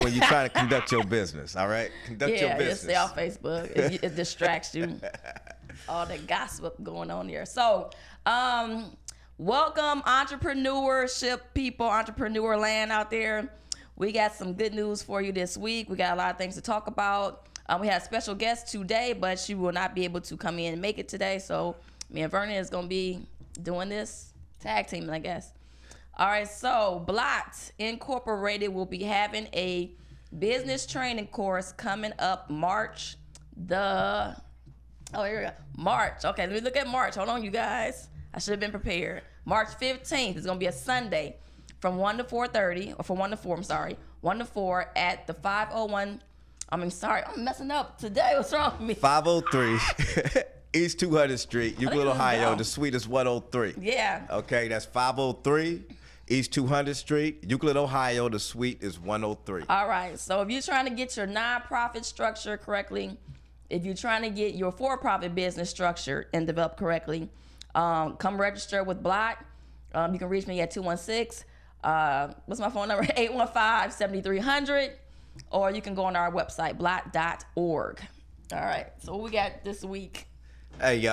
when you're trying to conduct your business, all right? Conduct your Yeah, business. stay off Facebook. It distracts you. All the gossip going on there. So, welcome entrepreneurship people, entrepreneur land out there. We got some good news for you this week. We got a lot of things to talk about. We had a special guest today, but she will not be able to come in and make it today. So me and Vernon is going to be doing this tag teaming, I guess. All right, so Blot Incorporated will be having a business training course coming up March here we go. March. Okay, let me look at March. Hold on, you guys. I should have been prepared. March 15th is going to be a Sunday from 1 to 4:30, or from 1 to 4, I'm sorry. 1 to 4 at the 501. I'm messing up today. What's wrong with me? 503 East 200th Street, Euclid, Ohio. The suite is 103. Yeah. Okay, that's 503 East 200th Street, Euclid, Ohio. The suite is 103. All right. So if you're trying to get your nonprofit structure correctly, if you're trying to get your for-profit business structured and developed correctly, come register with Blot. You can reach me at 216. What's my phone number? 815-7300. Or you can go on our website, blot.org. All right. So what we got this week? Hey,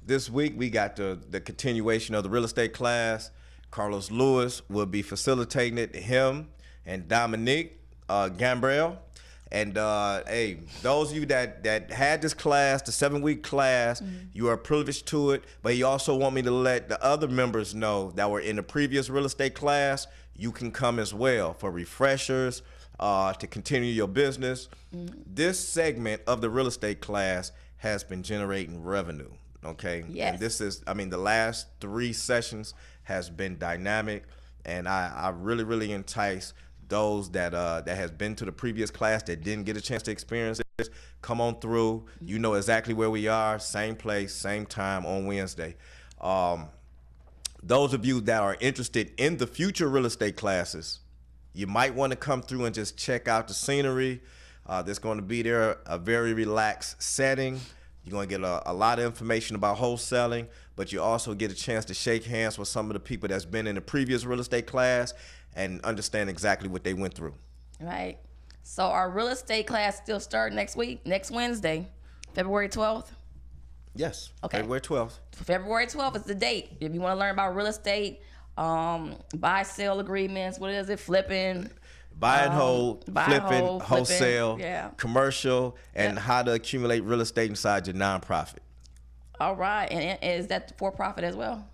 this week we got the continuation of the real estate class. Carlos Lewis will be facilitating it. Him and Dominique Gambriel. And hey, those of you that had this class, the 7-week class, you are privileged to it. But you also want me to let the other members know that were in the previous real estate class, you can come as well for refreshers, to continue your business. This segment of the real estate class has been generating revenue. Okay. Yes. And this is, the last 3 sessions has been dynamic, and I really entice those that has been to the previous class that didn't get a chance to experience this. Come on through. You know exactly where we are. Same place, same time on Wednesday. Those of you that are interested in the future real estate classes, you might want to come through and just check out the scenery. There's going to be there a very relaxed setting. You're going to get a lot of information about wholesaling, but you also get a chance to shake hands with some of the people that's been in the previous real estate class and understand exactly what they went through. Right. So our real estate class still starts next Wednesday, February 12th. Yes. Okay. February 12th. February 12th is the date. If you want to learn about real estate, buy-sell agreements, what is it, flipping, buy and hold, flipping, wholesale, commercial, and how to accumulate real estate inside your nonprofit. All right. And is that for-profit as well?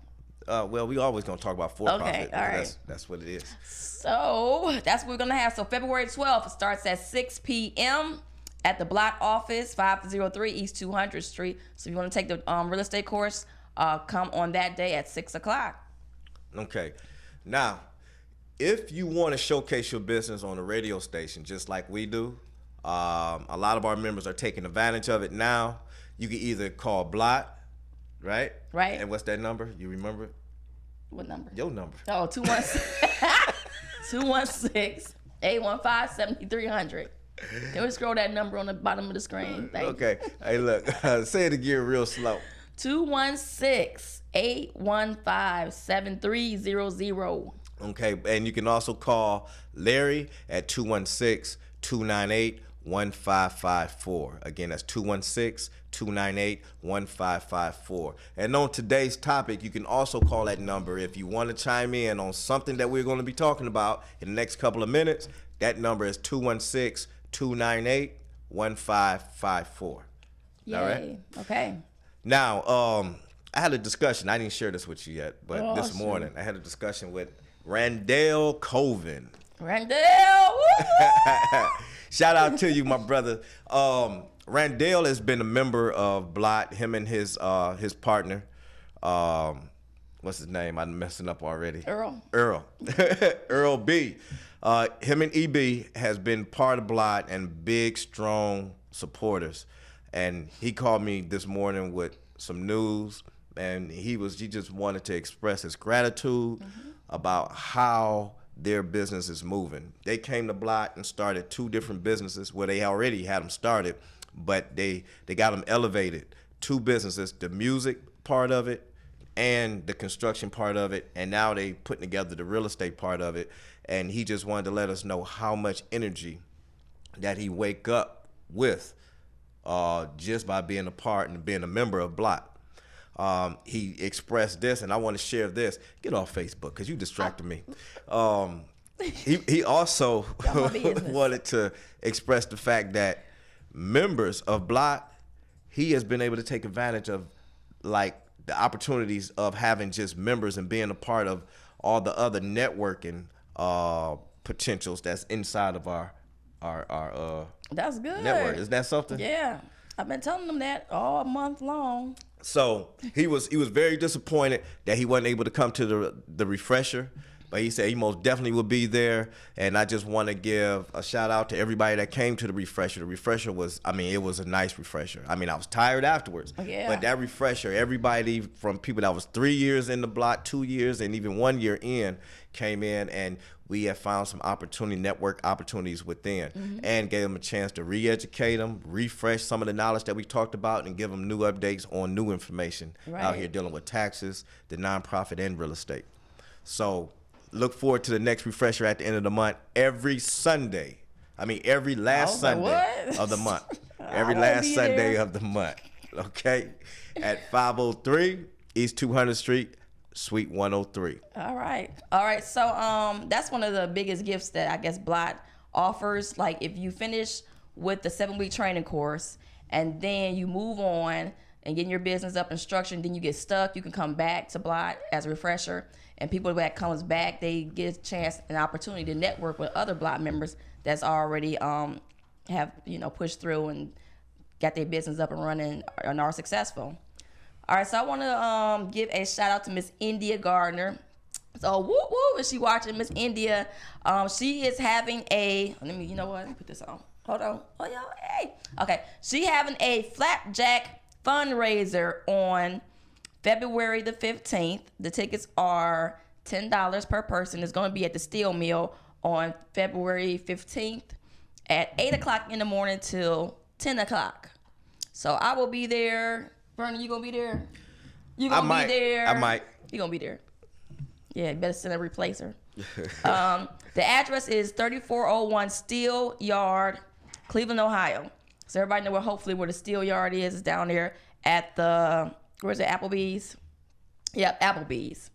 Well, we always going to talk about for-profit. Okay, all right. That's what it is. So that's what we're going to have. So February 12th, it starts at 6 p.m. at the Blot office, 503 East 200th Street. So if you want to take the real estate course, come on that day at 6 o'clock. Okay. Now, if you want to showcase your business on a radio station, just like we do, a lot of our members are taking advantage of it now. You can either call Blot, right? Right. And what's that number? You remember it? What number? Your number. Oh, 216-815-7300. Can we scroll that number on the bottom of the screen? Okay. Hey, look. Say it again real slow. 216-815-7300. Okay, and you can also call Larry at 216-298-1554. Again, that's 216-298-1554. And on today's topic, you can also call that number if you want to chime in on something that we're going to be talking about in the next couple of minutes. That number is 216-298-1554. Yay. All right? Okay. Now, I had a discussion. I didn't share this with you yet, but this morning I had a discussion with Randall Colvin. Randall! Shout out to you, my brother. Randall has been a member of Blot. Him and his partner. What's his name? I'm messing up already. Earl. Earl B. Him and EB has been part of Blot and big, strong supporters. And he called me this morning with some news, and he just wanted to express his gratitude about how their business is moving. They came to Blot and started 2 different businesses where they already had them started, but they got them elevated. 2 businesses, the music part of it and the construction part of it, and now they putting together the real estate part of it. and he just wanted to let us know how much energy that he wake up with just by being a part and being a member of Block. He expressed this, and I want to share this. Get off Facebook because you distracted me. He also wanted to express the fact that members of Block, he has been able to take advantage of like the opportunities of having just members and being a part of all the other networking potentials that's inside of our that's good network. Isn't that something? Yeah, I've been telling them that all month long. So he was very disappointed that he wasn't able to come to the refresher, but he said he most definitely will be there. And I just want to give a shout out to everybody that came to the refresher. The refresher was, it was a nice refresher. I was tired afterwards, but that refresher, everybody from people that was 3 years in the Block, 2 years, and even 1 year in, came in, and we have found some network opportunities within, and gave them a chance to re-educate them, refresh some of the knowledge that we talked about, and give them new updates on new information out here dealing with taxes, the nonprofit, and real estate. So look forward to the next refresher at the end of the month, every Sunday. Every last Sunday of the month. Every last Sunday of the month. Okay? At 503 East 200th Street, Suite 103. All right. So that's one of the biggest gifts that I guess Block offers. Like if you finish with the 7-week training course and then you move on and getting your business up and structured, then you get stuck, you can come back to Block as a refresher. And people that comes back, they get a chance, an opportunity to network with other Block members that's already have pushed through and got their business up and running and are successful. All right, so I want to give a shout out to Miss India Gardner. So whoop whoop, is she watching? Miss India, she is having a. Let me put this on. Hold on. Oh y'all, hey. Okay, she having a flapjack fundraiser on February the 15th. The tickets are $10 per person. It's going to be at the Steel Mill on February 15th at 8 o'clock in the morning till 10 o'clock. So I will be there. Bernie, you going to be there? You going to be there? I might. You going to be there? Yeah, you better send a replacer. The address is 3401 Steel Yard, Cleveland, Ohio. So everybody know where the Steel Yard is down there at the... Where's it? Applebee's? Yep, Applebee's.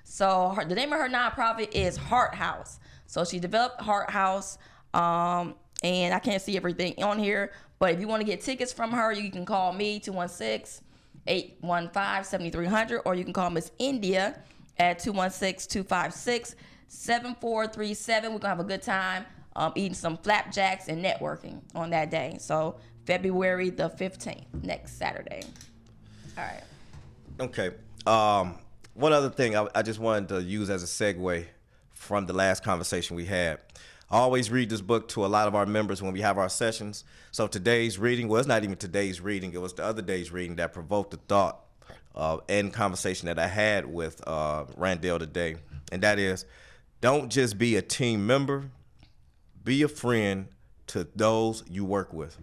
So the name of her nonprofit is Heart House. So she developed Heart House, and I can't see everything on here, but if you want to get tickets from her, you can call me, 216-815-7300, or you can call Miss India at 216-256-7437. We're going to have a good time eating some flapjacks and networking on that day. So February the 15th, next Saturday. All right. Okay. One other thing I just wanted to use as a segue from the last conversation we had. I always read this book to a lot of our members when we have our sessions. So today's reading, well, it's not even today's reading. It was the other day's reading that provoked the thought and conversation that I had with Randall today. And that is, don't just be a team member, be a friend to those you work with.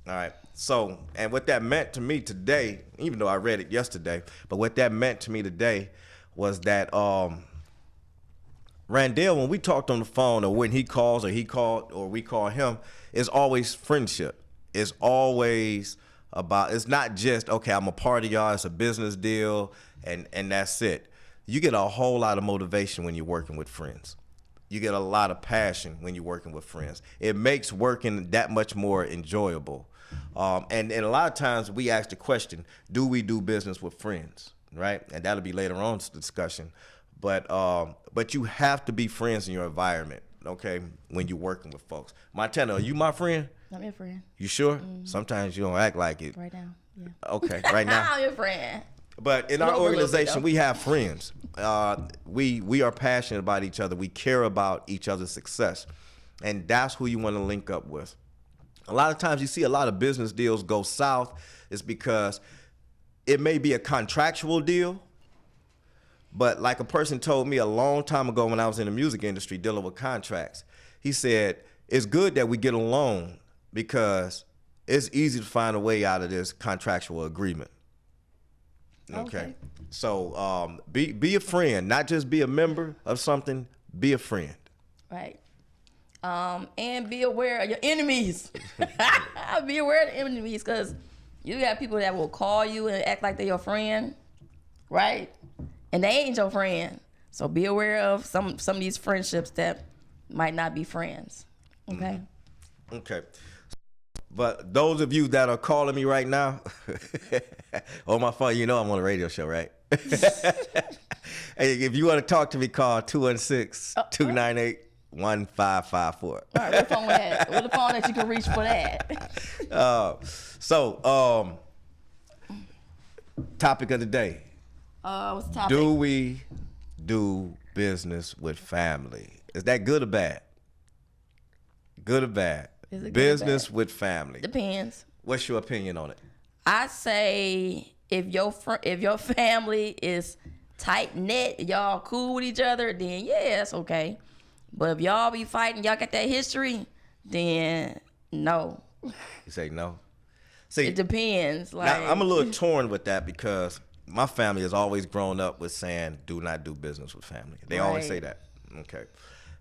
All right. So, and what that meant to me today, even though I read it yesterday, but what that meant to me today was that Randall, when we talked on the phone or when he calls or he called or we call him, it's always friendship. It's always about, it's not just, okay, I'm a part of y'all, it's a business deal, and that's it. You get a whole lot of motivation when you're working with friends. You get a lot of passion when you're working with friends. It makes working that much more enjoyable. And a lot of times we ask the question, do we do business with friends, right? And that'll be later on in the discussion. But you have to be friends in your environment, okay, when you're working with folks. Montana, are you my friend? I'm your friend. You sure? Mm-hmm. Sometimes you don't act like it. Right now, yeah. Okay, right now. I'm your friend. But in our organization, we have friends. We are passionate about each other. We care about each other's success. And that's who you want to link up with. A lot of times you see a lot of business deals go south is because it may be a contractual deal, but like a person told me a long time ago when I was in the music industry dealing with contracts, he said, it's good that we get along because it's easy to find a way out of this contractual agreement. Okay. So be a friend, not just be a member of something, be a friend. Right. And be aware of your enemies. Be aware of the enemies, because you got people that will call you and act like they're your friend, right? And they ain't your friend. So be aware of some of these friendships that might not be friends. Okay. Okay. But those of you that are calling me right now on my phone, you know I'm on a radio show, right? Hey, if you want to talk to me, call 216-298-1554. All right, what phone that? What the phone that you can reach for that? Topic of the day. What's the topic? Do we do business with family? Is that good or bad? Good or bad? Is it good or Business bad? with family. Depends. What's your opinion on it? I say if your family is tight knit, y'all cool with each other, then yeah, it's okay. But if y'all be fighting, y'all got that history, then no. You say no? See, It depends. Like, now, I'm a little torn with that because my family has always grown up with saying, do not do business with family. They always Right. say that. Okay.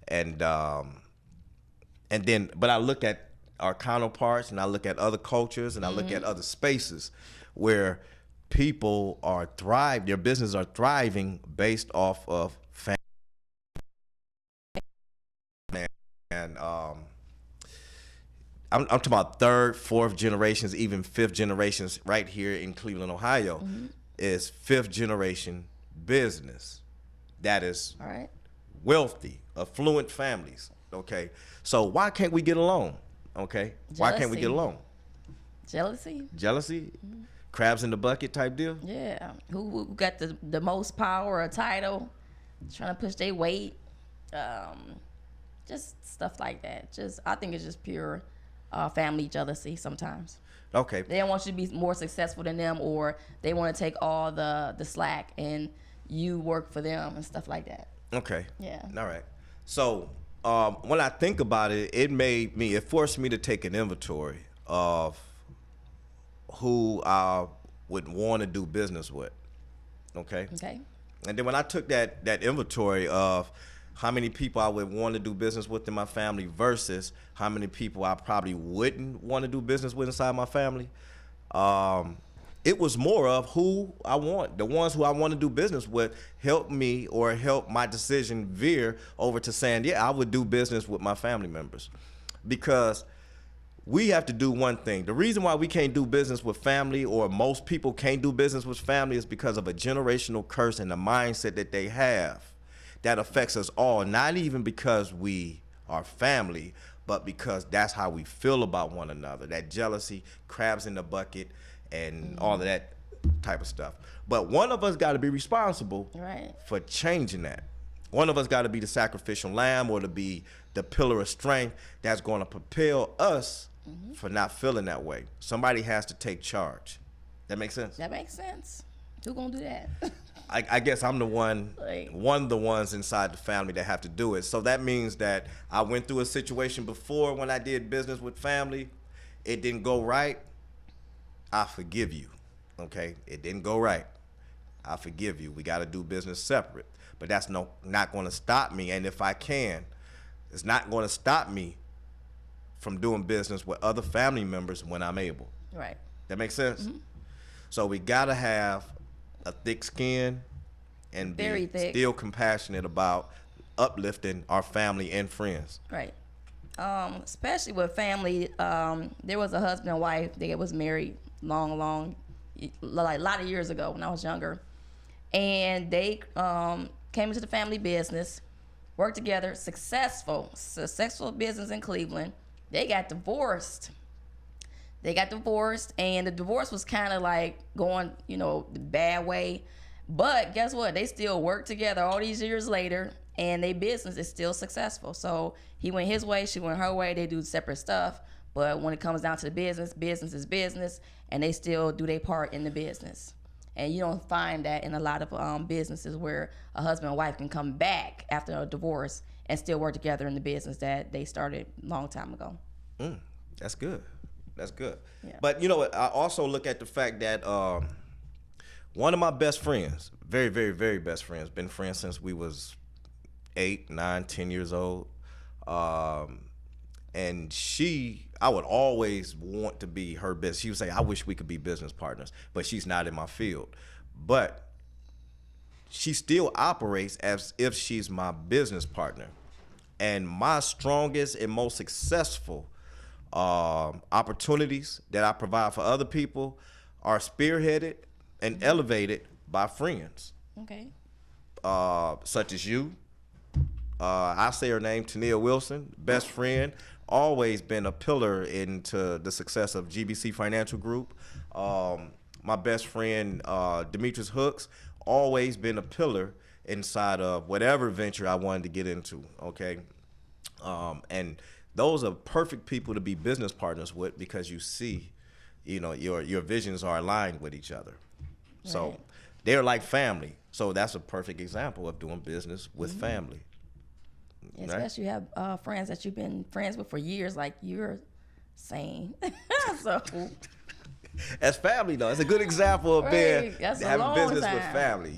And then, but I look at our counterparts and I look at other cultures and I look at other spaces where people are their businesses are thriving based off of family. And I'm talking about third, fourth generations, even fifth generations right here in Cleveland, Ohio, is fifth generation business that is all right. wealthy, affluent families. Okay. So why can't we get along? Okay. Why can't we get Jealousy. along? Jealousy? Jealousy? Crabs in the bucket type deal? Yeah. Who got the most power or title? Trying to push their weight. Just stuff like that. I think it's just pure family jealousy sometimes. Okay. They don't want you to be more successful than them, or they want to take all the slack and you work for them and stuff like that. Okay. Yeah. All right. So when I think about it, it forced me to take an inventory of who I would want to do business with. Okay. Okay. And then when I took that inventory of how many people I would want to do business with in my family versus how many people I probably wouldn't want to do business with inside my family, it was more of who I want. The ones who I want to do business with help me or help my decision veer over to saying, yeah, I would do business with my family members. Because we have to do one thing. The reason why we can't do business with family, or most people can't do business with family, is because of a generational curse and the mindset that they have that affects us all, not even because we are family, but because that's how we feel about one another. That jealousy, crabs in the bucket, and all of that type of stuff. But one of us got to be responsible Right. for changing that. One of us got to be the sacrificial lamb, or to be the pillar of strength that's going to propel us for not feeling that way. Somebody has to take charge. That makes sense? That makes sense. Who gonna do that? I guess I'm the one of the ones inside the family that have to do it. So that means that I went through a situation before when I did business with family. It didn't go right. I forgive you. Okay? It didn't go right. I forgive you. We got to do business separate. But that's not going to stop me. And if I can, it's not going to stop me from doing business with other family members when I'm able. Right. That makes sense? So we got to have a thick skin and Very be thick. still compassionate about uplifting our family and friends. Right. Especially with family. There was a husband and wife that was married long, like a lot of years ago when I was younger. And they came into the family business, worked together, successful business in Cleveland. They got divorced. And the divorce was kind of like going, the bad way. But guess what? They still work together all these years later, and their business is still successful. So he went his way, she went her way. They do separate stuff. But when it comes down to the business is business, and they still do their part in the business. And you don't find that in a lot of businesses where a husband and wife can come back after a divorce and still work together in the business that they started a long time ago. That's good. That's good. Yeah. But I also look at the fact that one of my best friends, very, very, very best friends, been friends since we was 8, 9, 10 years old. And I would always want to be her business. She would say, I wish we could be business partners, but she's not in my field. But she still operates as if she's my business partner. And my strongest and most successful opportunities that I provide for other people are spearheaded and elevated by friends. Okay. Such as you. I say her name, Tania Wilson, best friend, always been a pillar into the success of GBC Financial Group. My best friend, Demetrius Hooks, always been a pillar inside of whatever venture I wanted to get into, okay? And those are perfect people to be business partners with because you see, your visions are aligned with each other. Right. So they're like family. So that's a perfect example of doing business with family. Especially you have friends that you've been friends with for years, like you're saying. So as family, though, it's a good example of being having business with family.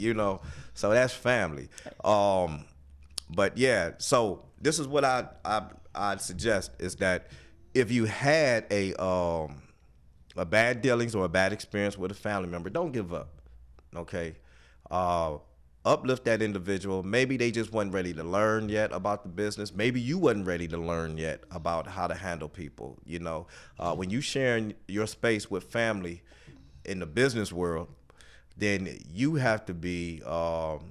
So that's family. But yeah, so this is what I'd suggest is that if you had a bad dealings or a bad experience with a family member, don't give up. Okay. Uplift that individual. Maybe they just wasn't ready to learn yet about the business. Maybe you wasn't ready to learn yet about how to handle people. When you sharing your space with family in the business world, then you have to be you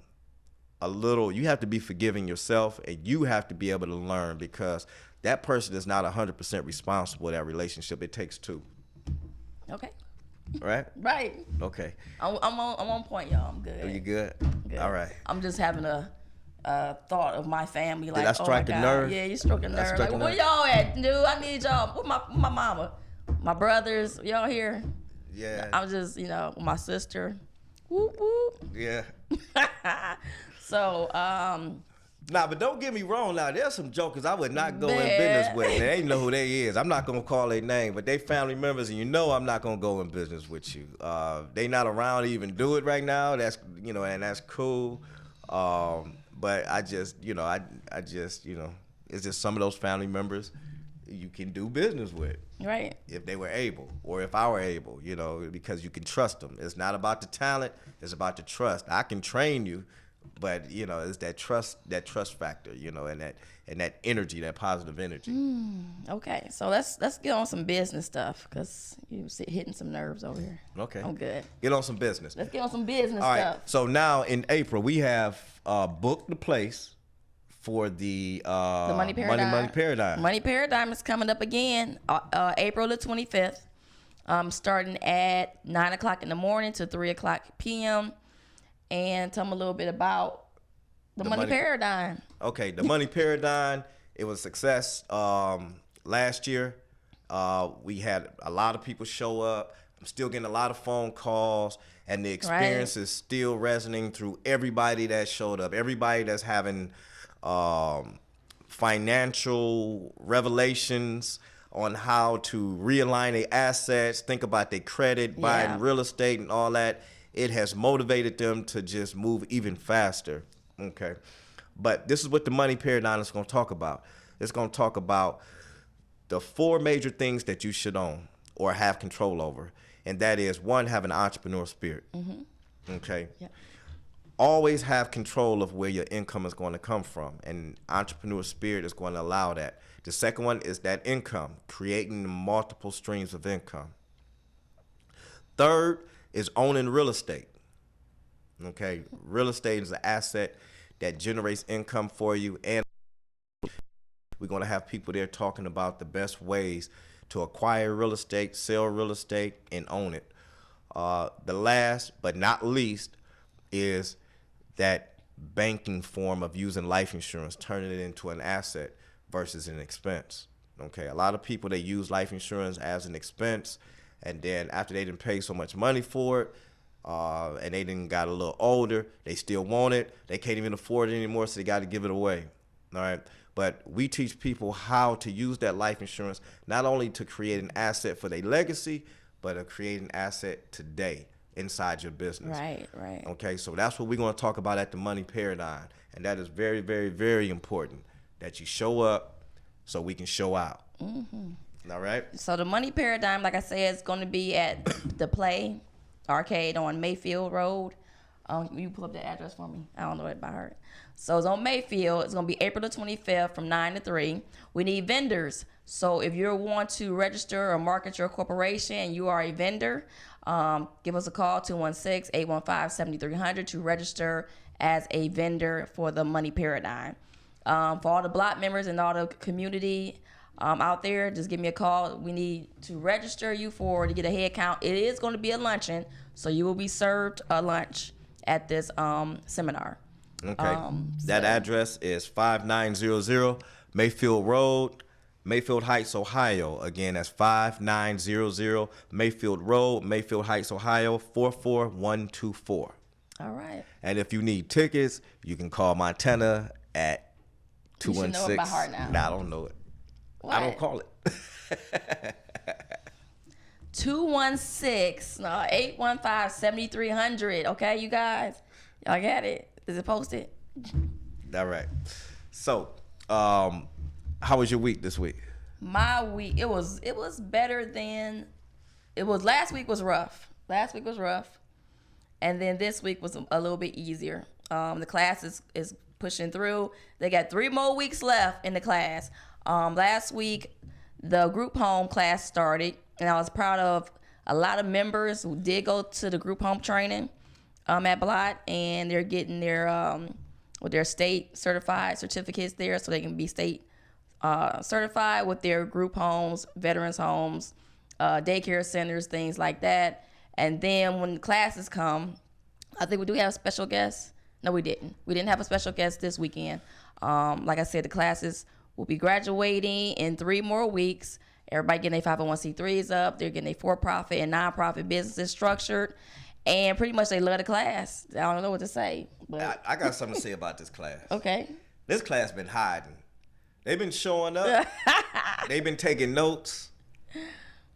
have to be forgiving yourself, and you have to be able to learn because that person is not 100% responsible for that relationship. It takes two. Okay. Right? Right. Okay. I'm on point, y'all. I'm good. Are you good? Good. All right. I'm just having a thought of my family. Like, did I strike a nerve? Yeah, you struck a nerve. Like, where y'all at, dude? I need y'all. Where my mama? My brothers? Y'all here? Yeah. I was just, with my sister. Whoop, whoop. Yeah. So, but don't get me wrong now. There's some jokers I would not go in business with. And they know who they is. I'm not going to call their name, but they family members, and I'm not going to go in business with you. They not around to even do it right now. That's, and that's cool. But I just, it's just some of those family members you can do business with. Right. If they were able, or if I were able, because you can trust them. It's not about the talent. It's about the trust. I can train you. But it's that trust factor, and that energy, that positive energy. Okay, so let's get on some business stuff because you hitting some nerves over here. Okay, I'm good. Get on some business. Let's get on some business All stuff. right. So now in April we have booked the place for the Money Paradigm. Money Paradigm. Money Paradigm is coming up again, April the 25th, starting at 9:00 in the morning to 3:00 p.m. And tell them a little bit about the Money Paradigm. Okay, the Money Paradigm, it was a success last year. We had a lot of people show up. I'm still getting a lot of phone calls, and the experience is still resonating through everybody that showed up, everybody that's having financial revelations on how to realign their assets, think about their credit, buying real estate and all that. It has motivated them to just move even faster, okay? But this is what the Money Paradigm is going to talk about. It's going to talk about the 4 major things that you should own or have control over. And that is, 1, have an entrepreneur spirit, okay? Yeah. Always have control of where your income is going to come from. And entrepreneur spirit is going to allow that. The second one is that income, creating multiple streams of income. Third is owning real estate. Okay, real estate is an asset that generates income for you, and we're going to have people there talking about the best ways to acquire real estate, sell real estate, and own it. The last but not least is that banking form of using life insurance, turning it into an asset versus an expense. Okay, a lot of people, they use life insurance as an expense, and then after they didn't pay so much money for it, and they didn't got a little older, they still want it. They can't even afford it anymore, so they got to give it away. All right. But we teach people how to use that life insurance, not only to create an asset for their legacy, but to create an asset today inside your business. Right, right. Okay, so that's what we're going to talk about at the Money Paradigm. And that is very, very, very important, that you show up, so we can show out. All right. So the Money Paradigm, like I said, is going to be at the Play Arcade on Mayfield Road. You pull up the address for me. I don't know it by heart. So it's on Mayfield. It's going to be April the 25th from 9 to 3. We need vendors. So if you want to register or market your corporation and you are a vendor, give us a call, 216-815-7300 to register as a vendor for the Money Paradigm. For all the block members and all the community out there, just give me a call. We need to register you to get a head count. It is going to be a luncheon, so you will be served a lunch at this seminar. Okay. That address is 5900 Mayfield Road, Mayfield Heights, Ohio. Again, that's 5900 Mayfield Road, Mayfield Heights, Ohio, 44124. All right. And if you need tickets, you can call Montana at 216. You should know it by heart now. Nah, I don't know it. What? I don't call it. 815-7300. Okay, you guys? Y'all got it? Is it posted? All right. So, how was your week this week? My week, it was better than it was. Last week was rough. And then this week was a little bit easier. The class is pushing through. They got 3 more weeks left in the class. Last week, the group home class started, and I was proud of a lot of members who did go to the group home training at Blot, and they're getting their with their state certified certificates there, so they can be state certified with their group homes, veterans homes, daycare centers, things like that. And then when the classes come, I think we do have special guests. No, we didn't. We didn't have a special guest this weekend. Like I said, the classes will be graduating in 3 more weeks. Everybody getting their 501c3s up. They're getting their for-profit and non-profit businesses structured. And pretty much they love the class. I don't know what to say. But I got something to say about this class. Okay. This class been hiding. They've been showing up. They've been taking notes.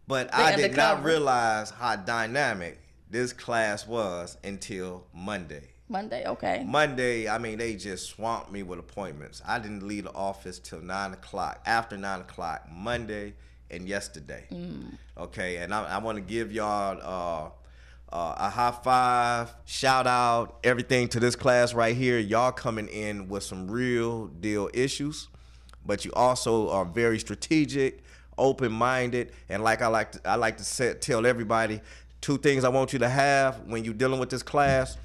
But I did not realize how dynamic this class was until Monday. Okay. Monday, I mean, they just swamped me with appointments. I didn't leave the office till 9 o'clock, after 9 o'clock, Monday and yesterday. Okay, and I want to give y'all a high five, shout out, everything to this class right here. Y'all coming in with some real deal issues, but you also are very strategic, open-minded, and like I like to tell everybody, 2 things I want you to have when you're dealing with this class: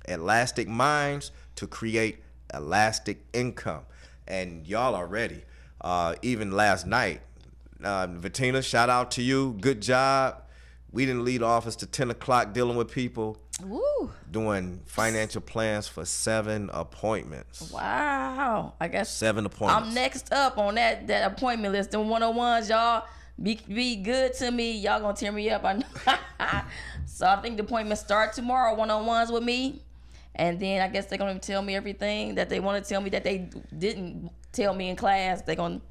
elastic minds to create elastic income. And y'all are ready. Even last night, Vatina, shout out to you. Good job. We didn't leave the office to 10 o'clock dealing with people. Woo. Doing financial plans for 7 appointments. Wow. I guess 7 appointments. I'm next up on that appointment list. Them 101s, y'all be good to me. Y'all gonna tear me up. I know. So I think the appointments start tomorrow, 101s with me. And then I guess they're going to tell me everything that they want to tell me that they didn't tell me in class. They're going to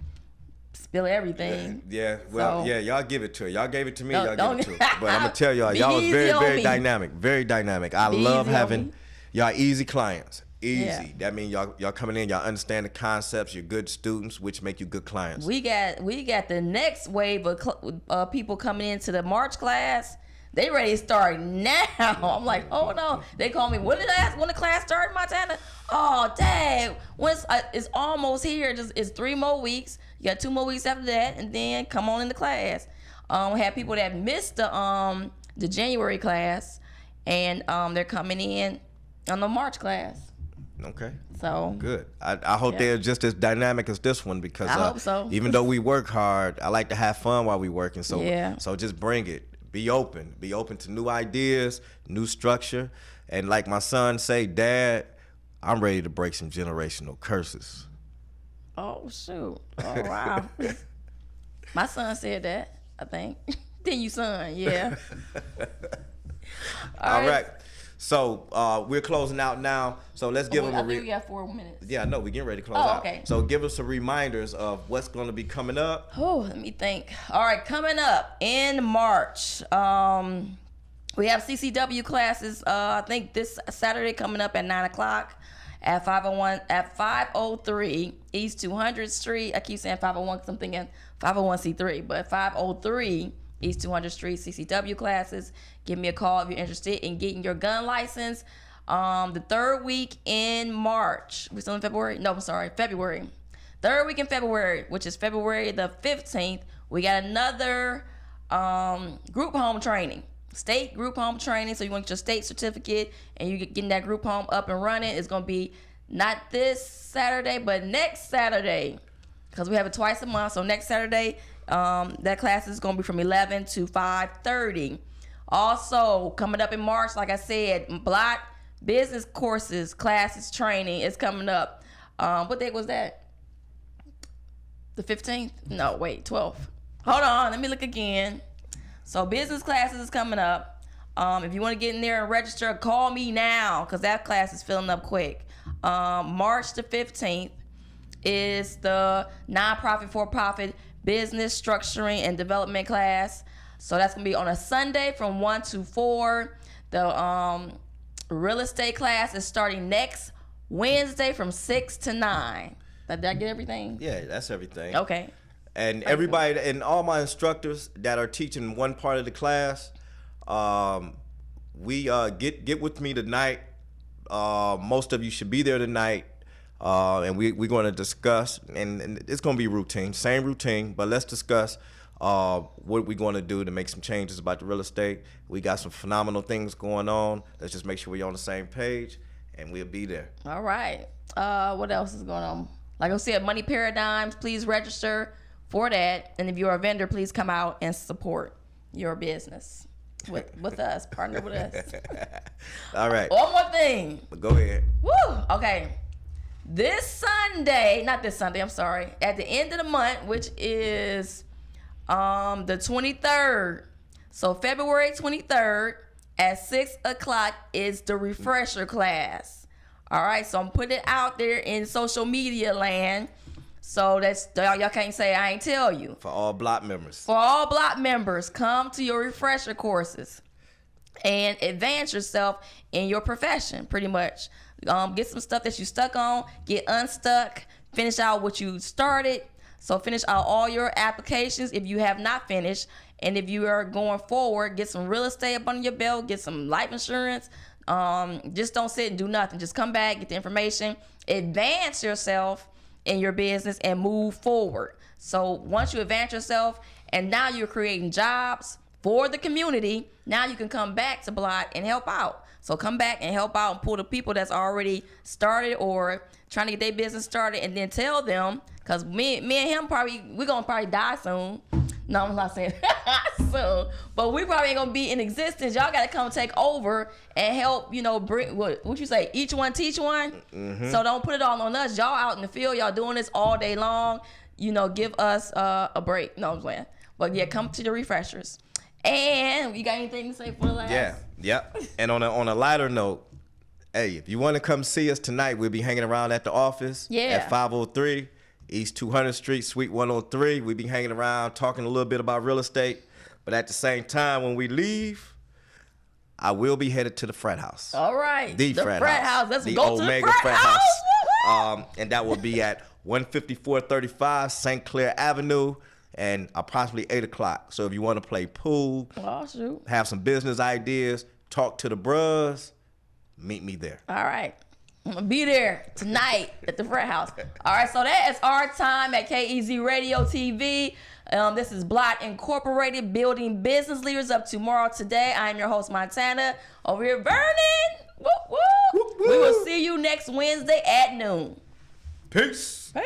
spill everything. Yeah, well, So- yeah, y'all give it to her. Y'all gave it to me, No, y'all don't- give it to her. But I'm going to tell y'all, Be y'all was easy very, on very me. dynamic. Very dynamic. I Be love easy on having me. y'all easy clients. Easy. Yeah. That means y'all coming in, y'all understand the concepts, you're good students, which make you good clients. We got the next wave of people coming into the March class. They ready to start now. I'm like, hold on. They call me. When the class start, Montana? Oh, dang. It's almost here. It's 3 more weeks. You got 2 more weeks after that, and then come on into class. We have people that missed the January class, and they're coming in on the March class. Okay. So Good. I hope Yeah. they're just as dynamic as this one, because I hope so. even though we work hard, I like to have fun while we working. So Yeah. so just bring it. Be open to new ideas, new structure. And like my son say, Dad, I'm ready to break some generational curses. Oh shoot! Oh wow! My son said that. I think. Then you son, yeah. All right. So we're closing out now. So let's give them I a think we got 4 minutes. yeah, no, we're getting ready to close Oh, out. okay. So give us some reminders of what's going to be coming up. Oh, let me think. All right, coming up in March, we have CCW classes. I think this Saturday coming up at 9 o'clock, at 503 East 200th Street. I keep saying 501 because I'm thinking 501c3, but 503 East 200th Street, CCW classes. Give me a call if you're interested in getting your gun license. The third week in March. We still in February? No, I'm sorry, February. Third week in February, which is February the 15th, we got another group home training. State group home training. So you want your state certificate and you getting that group home up and running. It's going to be not this Saturday, but next Saturday, because we have it twice a month. So next Saturday, that class is going to be from 11 to 5:30. Also, coming up in March, like I said, Block business courses, classes, training is coming up. What date was that? The 15th? No, wait, 12th. Hold on, let me look again. So business classes is coming up. If you want to get in there and register, call me now because that class is filling up quick. March the 15th is the nonprofit for-profit business structuring and development class. So that's going to be on a Sunday from 1 to 4. The real estate class is starting next Wednesday from 6 to 9. Did I get everything? Yeah, that's everything. Okay. And everybody and all my instructors that are teaching one part of the class, we get with me tonight. Most of you should be there tonight, and we're going to discuss. And it's going to be routine, same routine, but let's discuss what we're going to do to make some changes about the real estate. We got some phenomenal things going on. Let's just make sure we're on the same page, and we'll be there. All right. What else is going on? Like I said, Money Paradigms, please register for that. And if you're a vendor, please come out and support your business with us, partner with us. All right. One more thing. Go ahead. Woo! Okay. This Sunday, not this Sunday, I'm sorry. At the end of the month, which is the 23rd. So February 23rd at 6 o'clock is the refresher class. All right, so I'm putting it out there in social media land. So that's y'all can't say I ain't tell you. For all block members. For all block members, come to your refresher courses and advance yourself in your profession, pretty much. Get some stuff that you stuck on, get unstuck, finish out what you started. So finish out all your applications if you have not finished. And if you are going forward, get some real estate up under your belt, get some life insurance. Just don't sit and do nothing. Just come back, get the information, advance yourself in your business and move forward. So once you advance yourself and now you're creating jobs for the community, now you can come back to Block and help out. So come back and help out and pull the people that's already started or trying to get their business started, and then tell them, because me and him we're going to probably die soon. No, I'm not saying soon, but we probably ain't gonna be in existence. Y'all gotta come take over and help, bring what you say, each one teach one. Mm-hmm. So don't put it all on us. Y'all out in the field, y'all doing this all day long. Give us a break. No, I'm saying, but yeah, come to the refreshers. And you got anything to say for the last? Yeah. And on a lighter note, hey, if you want to come see us tonight, we'll be hanging around at the office at 503 East 200th Street, Suite 103. We'll be hanging around, talking a little bit about real estate. But at the same time, when we leave, I will be headed to the frat house. All right. The frat house. Let's the go Omega to the frat house. And that will be at 15435 St. Clair Avenue, and approximately 8 o'clock. So if you want to play pool, have some business ideas, talk to the bros, meet me there. All right. I'm going to be there tonight at the frat house. All right, so that is our time at KEZ Radio TV. This is Block Incorporated, building business leaders up tomorrow. Today, I am your host, Montana. Over here, Vernon. Woo, woo. We will see you next Wednesday at noon. Peace. Peace.